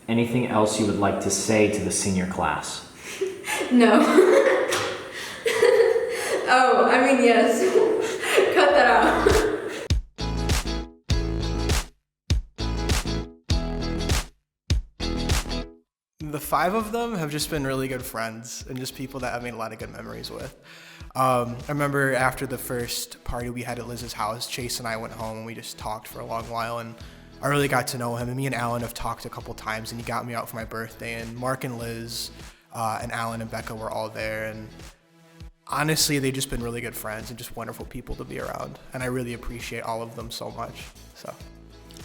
Anything else you would like to say to the senior class? No. Oh, I mean, yes. Cut that out. The five of them have just been really good friends and just people that I've made a lot of good memories with. I remember after the first party we had at Liz's house, Chase and I went home and we just talked for a long while, and I really got to know him. And me and Alan have talked a couple times, and he got me out for my birthday, and Mark and Liz and Alan and Becca were all there, and honestly, they've just been really good friends and just wonderful people to be around, and I really appreciate all of them so much. So,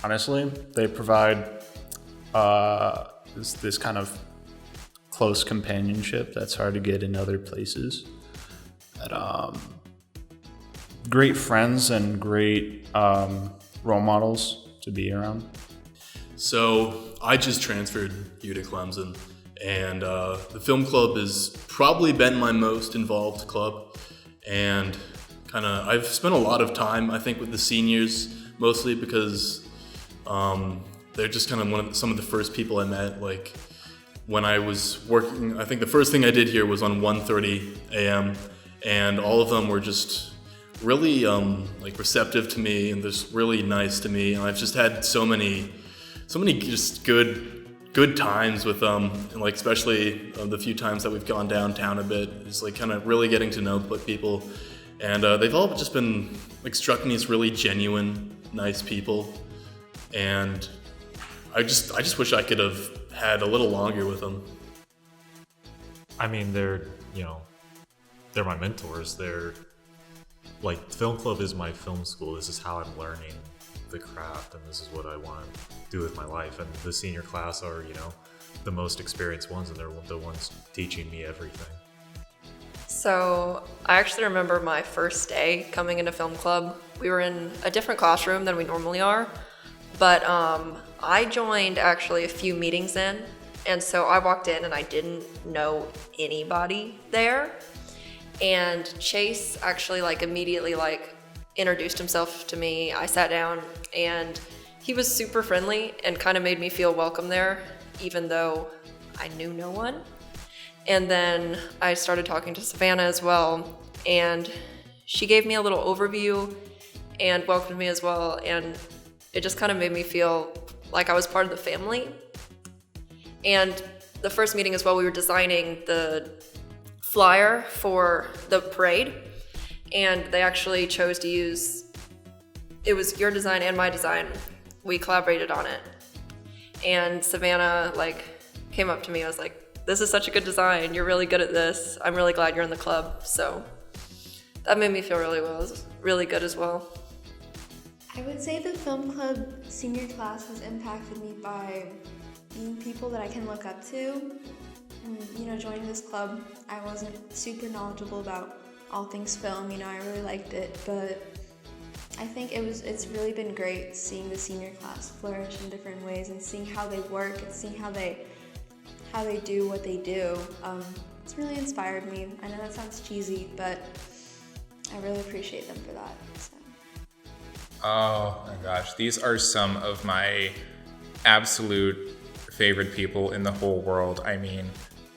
honestly, they provide this kind of close companionship that's hard to get in other places. That great friends and great role models to be around. So I just transferred here to Clemson, and the film club has probably been my most involved club, and I've spent a lot of time, I think, with the seniors, mostly because they're just kind of some of the first people I met. Like when I was working, I think the first thing I did here was on 1:30 a.m. and all of them were just really receptive to me and just really nice to me. And I've just had so many just good times with them, and like especially the few times that we've gone downtown a bit, just like kind of really getting to know people. And they've all just been like struck me as really genuine, nice people. And I just wish I could have had a little longer with them. I mean, they're my mentors. They're like, film club is my film school. This is how I'm learning the craft, and this is what I want to do with my life. And the senior class are, the most experienced ones, and they're the ones teaching me everything. So I actually remember my first day coming into film club. We were in a different classroom than we normally are, but I joined actually a few meetings in, and so I walked in and I didn't know anybody there. And Chase actually immediately introduced himself to me. I sat down and he was super friendly and kind of made me feel welcome there, even though I knew no one. And then I started talking to Savannah as well, and she gave me a little overview and welcomed me as well, and it just kind of made me feel like I was part of the family. And the first meeting as well, we were designing the flyer for the parade, and they actually chose to use, it was your design and my design. We collaborated on it. And Savannah came up to me and was like, "This is such a good design. You're really good at this. I'm really glad you're in the club." So that made me feel really good as well. I would say the film club senior class has impacted me by being people that I can look up to. And, joining this club, I wasn't super knowledgeable about all things film. I really liked it, but I think it's really been great seeing the senior class flourish in different ways and seeing how they work and seeing how they do what they do. It's really inspired me. I know that sounds cheesy, but I really appreciate them for that. So. Oh my gosh, these are some of my absolute favorite people in the whole world. I mean,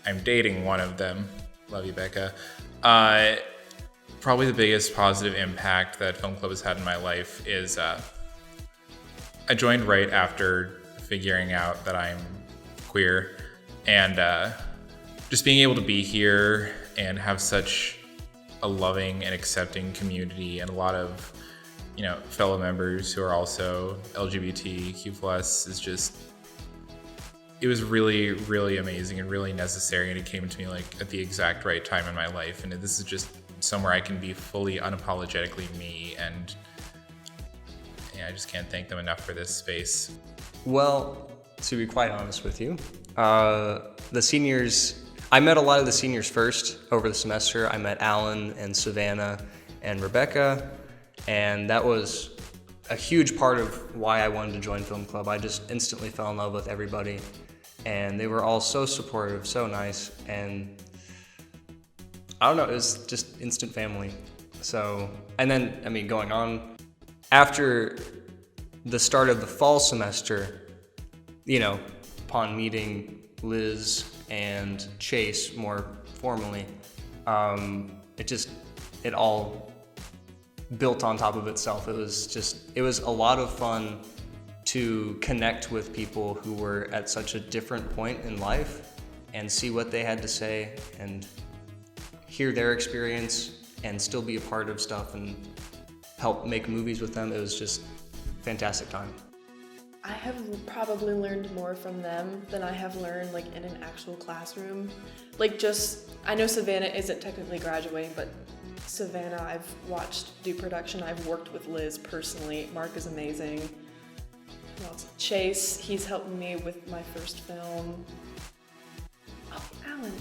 I'm dating one of them. Love you, Becca. Probably the biggest positive impact that film club has had in my life is I joined right after figuring out that I'm queer, and just being able to be here and have such a loving and accepting community and a lot of fellow members who are also LGBTQ+ is just, it was really, really amazing and really necessary, and it came to me at the exact right time in my life, and this is just somewhere I can be fully unapologetically me, and I just can't thank them enough for this space. Well, to be quite honest with you, the seniors, I met a lot of the seniors first over the semester. I met Alan and Savannah and Rebecca, and that was a huge part of why I wanted to join film club. I just instantly fell in love with everybody, and they were all so supportive, so nice, and I don't know, it was just instant family. So, and then, going on, after the start of the fall semester, upon meeting Liz and Chase more formally, it all built on top of itself. It was a lot of fun to connect with people who were at such a different point in life and see what they had to say and hear their experience and still be a part of stuff and help make movies with them. It was just fantastic time. I have probably learned more from them than I have learned like in an actual classroom. I know Savannah isn't technically graduating, but Savannah I've watched do production. I've worked with Liz personally. Mark is amazing. Who else? Chase, he's helped me with my first film. Oh, Alan.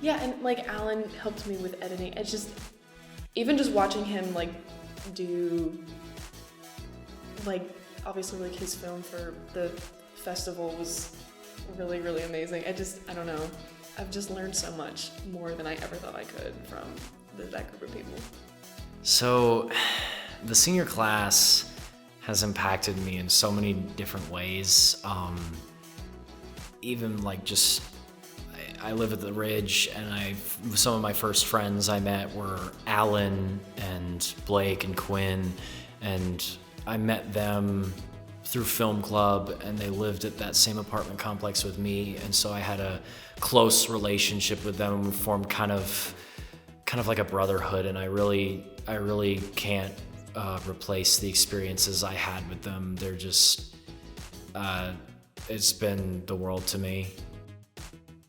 Yeah, and Alan helped me with editing. It's just, even just watching him do obviously his film for the festival was really, really amazing. I don't know. I've just learned so much more than I ever thought I could from that group of people. So, the senior class has impacted me in so many different ways. Even I live at the Ridge, and some of my first friends I met were Alan and Blake and Quinn, and I met them through film club, and they lived at that same apartment complex with me, and so I had a close relationship with them, and we formed kind of like a brotherhood, and I really can't replace the experiences I had with them. They're just, it's been the world to me.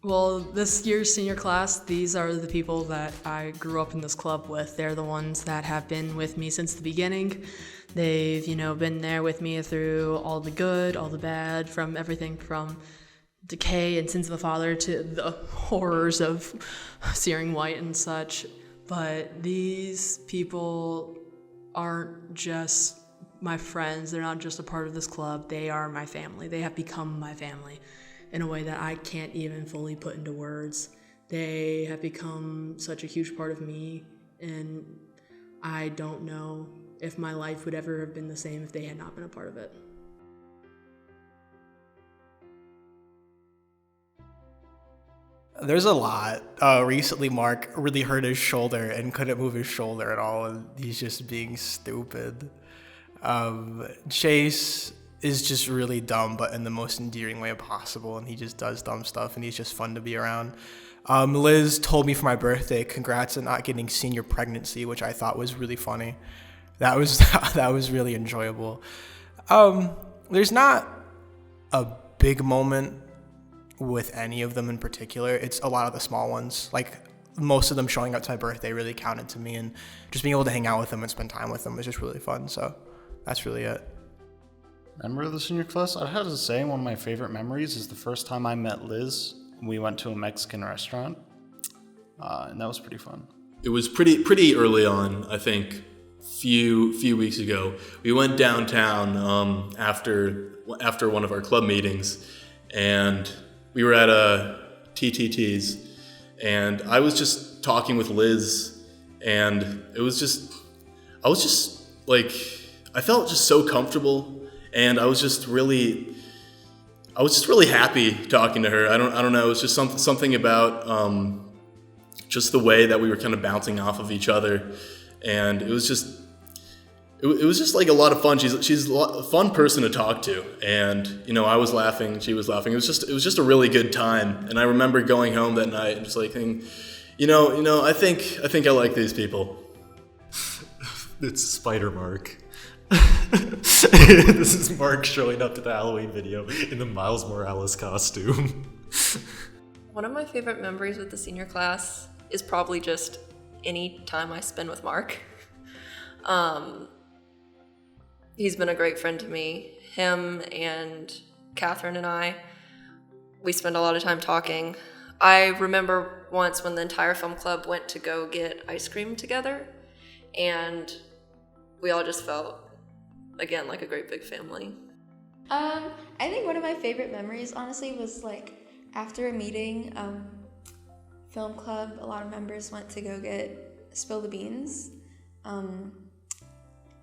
Well, this year's senior class, these are the people that I grew up in this club with. They're the ones that have been with me since the beginning. They've, been there with me through all the good, all the bad, from everything from decay and sins of the father to the horrors of searing white and such. But these people aren't just my friends. They're not just a part of this club. They are my family. They have become my family in a way that I can't even fully put into words. They have become such a huge part of me, and I don't know if my life would ever have been the same if they had not been a part of it. There's a lot. Recently, Mark really hurt his shoulder and couldn't move his shoulder at all, and he's just being stupid. Chase is just really dumb, but in the most endearing way possible, and he just does dumb stuff, and he's just fun to be around. Liz told me for my birthday, congrats on not getting senior pregnancy, which I thought was really funny. That was really enjoyable. There's not a big moment with any of them in particular. It's a lot of the small ones. Most of them showing up to my birthday really counted to me, and just being able to hang out with them and spend time with them was just really fun. So that's really it. Member of the senior class, I have to say one of my favorite memories is the first time I met Liz. We went to a Mexican restaurant, and that was pretty fun. It was pretty early on, I think. Few weeks ago, we went downtown after one of our club meetings, and we were at a TTT's, and I was just talking with Liz, and I felt just so comfortable, and I was just really happy talking to her. I don't know. It was just something about just the way that we were kind of bouncing off of each other, and it was just a lot of fun. She's a fun person to talk to, and I was laughing, she was laughing. It was just a really good time, and I remember going home that night and just thinking, I think I like these people. It's Spider Mark. This is Mark showing up to the Halloween video in the Miles Morales costume. One of my favorite memories with the senior class is probably just any time I spend with Mark. He's been a great friend to me. Him and Catherine and we spend a lot of time talking. I remember once when the entire film club went to go get ice cream together, and we all just felt, again, like a great big family. I think one of my favorite memories, honestly, was after a meeting, film club, a lot of members went to go get Spill the Beans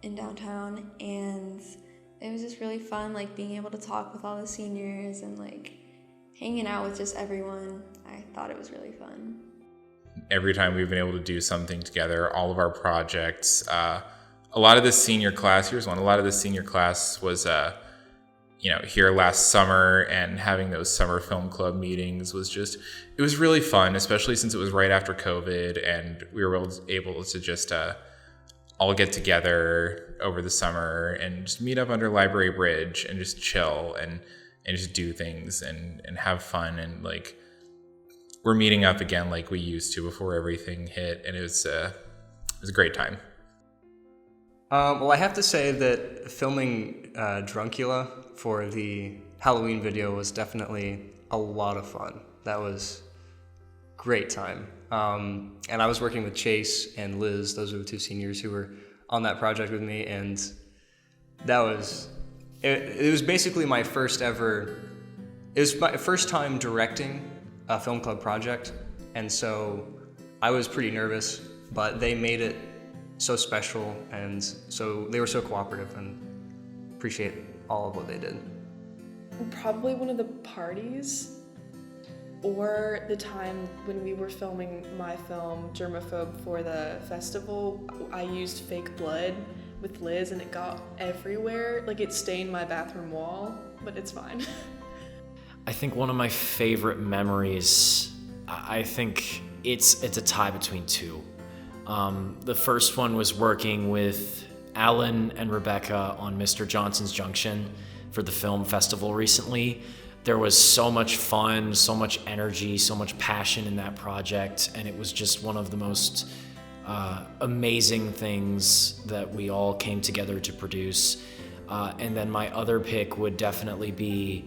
in downtown, and it was just really fun, being able to talk with all the seniors and hanging out with just everyone. I thought it was really fun. Every time we've been able to do something together, all of our projects, a lot of the senior class, here's one, a lot of the senior class was, here last summer, and having those summer film club meetings it was really fun, especially since it was right after COVID and we were able to just all get together over the summer and just meet up under Library Bridge and just chill and just do things and have fun. And like, we're meeting up again like we used to before everything hit, and it was a great time. Well, I have to say that filming Druncula for the Halloween video was definitely a lot of fun. That was great time. And I was working with Chase and Liz. Those are the two seniors who were on that project with me, and that was it was basically my first time directing a film club project, and so I was pretty nervous, but they made it so special, and so they were so cooperative, and appreciate all of what they did. Probably one of the parties, or the time when we were filming my film Germaphobe for the festival. I used fake blood with Liz and it got everywhere. Like, it stained my bathroom wall, but it's fine. I think one of my favorite memories, I think it's a tie between two. The first one was working with Alan and Rebecca on Mr. Johnson's Junction for the film festival recently. There was so much fun, so much energy, so much passion in that project, and it was just one of the most amazing things that we all came together to produce. And then my other pick would definitely be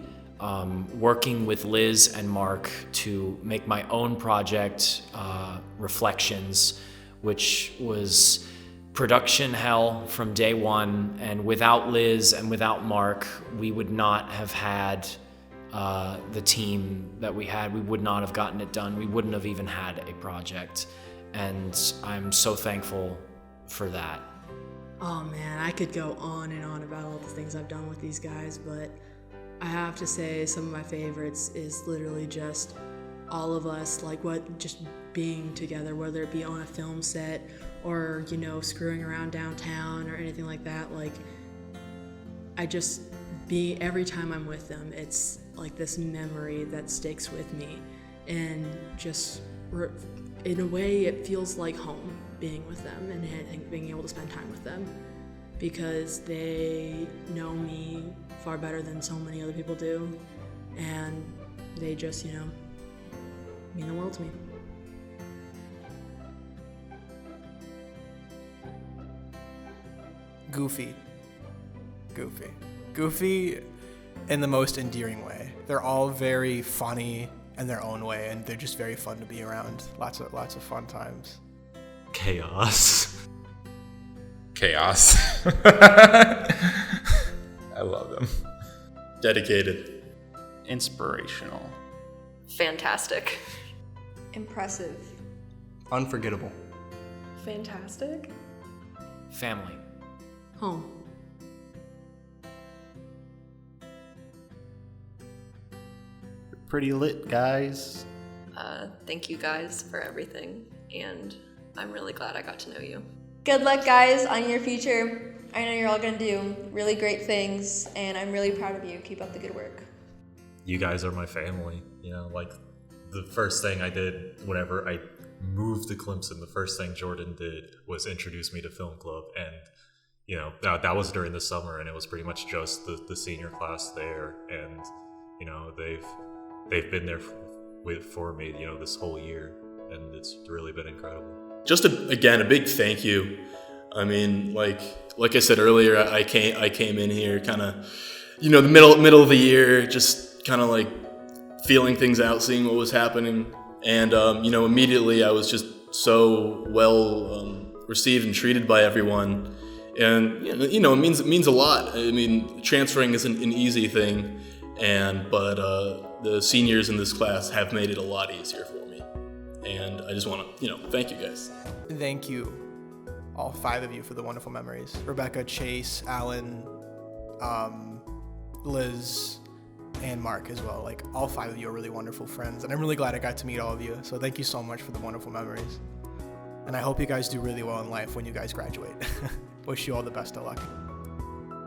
working with Liz and Mark to make my own project, Reflections, which was production hell from day one. And without Liz and without Mark, we would not have had the team that we had. We would not have gotten it done. We wouldn't have even had a project. And I'm so thankful for that. Oh man, I could go on and on about all the things I've done with these guys, but I have to say some of my favorites is literally just all of us, just being together, whether it be on a film set or, screwing around downtown or anything like that. Every time I'm with them, it's like this memory that sticks with me, and just in a way it feels like home being with them and being able to spend time with them, because they know me far better than so many other people do, and they just, mean the world to me. Goofy in the most endearing way. They're all very funny in their own way, and they're just very fun to be around. Lots of fun times. Chaos. I love them. Dedicated. Inspirational. Fantastic. Impressive. Unforgettable. Fantastic. Family. Home. Pretty lit, guys. Thank you guys for everything, and I'm really glad I got to know you. Good luck, guys, on your future. I know you're all gonna do really great things, and I'm really proud of you. Keep up the good work. You guys are my family. The first thing I did whenever I moved to Clemson, the first thing Jordan did was introduce me to film club, and that was during the summer, and it was pretty much just the senior class there, and they've been there for me this whole year, and it's really been incredible. Just again, a big thank you. I mean, like I said earlier, I came in here kind of, the middle of the year, just kind of like feeling things out, seeing what was happening, and immediately I was just so well received and treated by everyone, and it means a lot. I mean, transferring isn't an easy thing, but the seniors in this class have made it a lot easier for me, and I just want to thank you guys. Thank you, all 5 of you, for the wonderful memories. Rebecca, Chase, Alan, Liz, and Mark as well. Like, all 5 of you are really wonderful friends, and I'm really glad I got to meet all of you. So thank you so much for the wonderful memories. And I hope you guys do really well in life when you guys graduate. Wish you all the best of luck.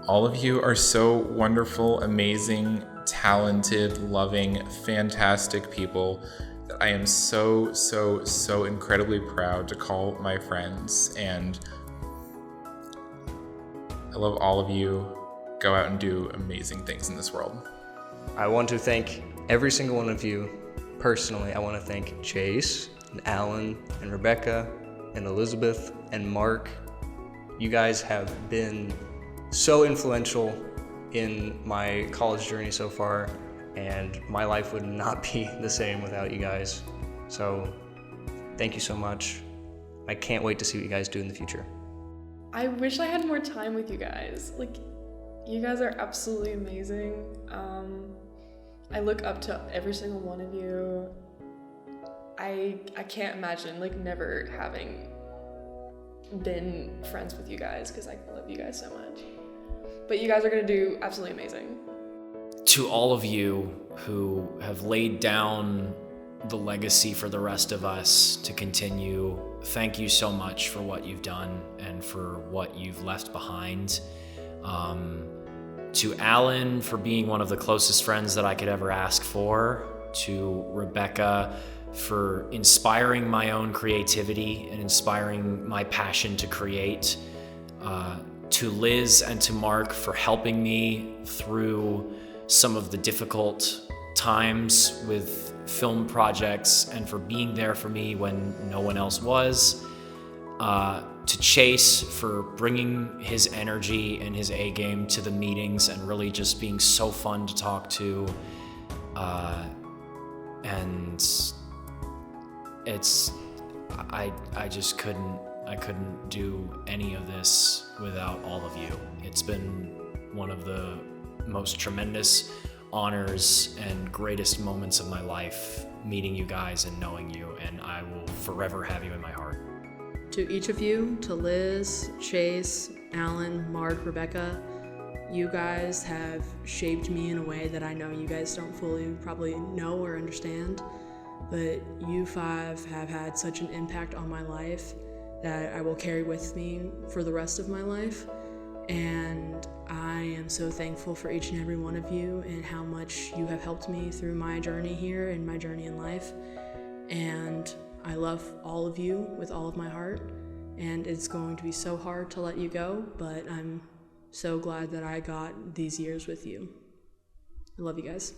All of you are so wonderful, amazing, talented, loving, fantastic people that I am so, so, so incredibly proud to call my friends. And I love all of you. Go out and do amazing things in this world. I want to thank every single one of you personally. I want to thank Chase and Alan and Rebecca and Elizabeth and Mark. You guys have been so influential in my college journey so far, and my life would not be the same without you guys. So thank you so much. I can't wait to see what you guys do in the future. I wish I had more time with you guys. Like, you guys are absolutely amazing. I look up to every single one of you. I can't imagine like never having been friends with you guys, because I love you guys so much. But you guys are gonna do absolutely amazing. To all of you who have laid down the legacy for the rest of us to continue, thank you so much for what you've done and for what you've left behind. To Alan for being one of the closest friends that I could ever ask for. To Rebecca for inspiring my own creativity and inspiring my passion to create. To Liz and to Mark for helping me through some of the difficult times with film projects and for being there for me when no one else was. To Chase for bringing his energy and his A game to the meetings and really just being so fun to talk to. And it's, I couldn't do any of this without all of you. It's been one of the most tremendous honors and greatest moments of my life, meeting you guys and knowing you, and I will forever have you in my heart. To each of you, to Liz, Chase, Alan, Mark, Rebecca, you guys have shaped me in a way that I know you guys don't fully probably know or understand, but you 5 have had such an impact on my life that I will carry with me for the rest of my life. And I am so thankful for each and every one of you and how much you have helped me through my journey here and my journey in life. And I love all of you with all of my heart, and it's going to be so hard to let you go, but I'm so glad that I got these years with you. I love you guys.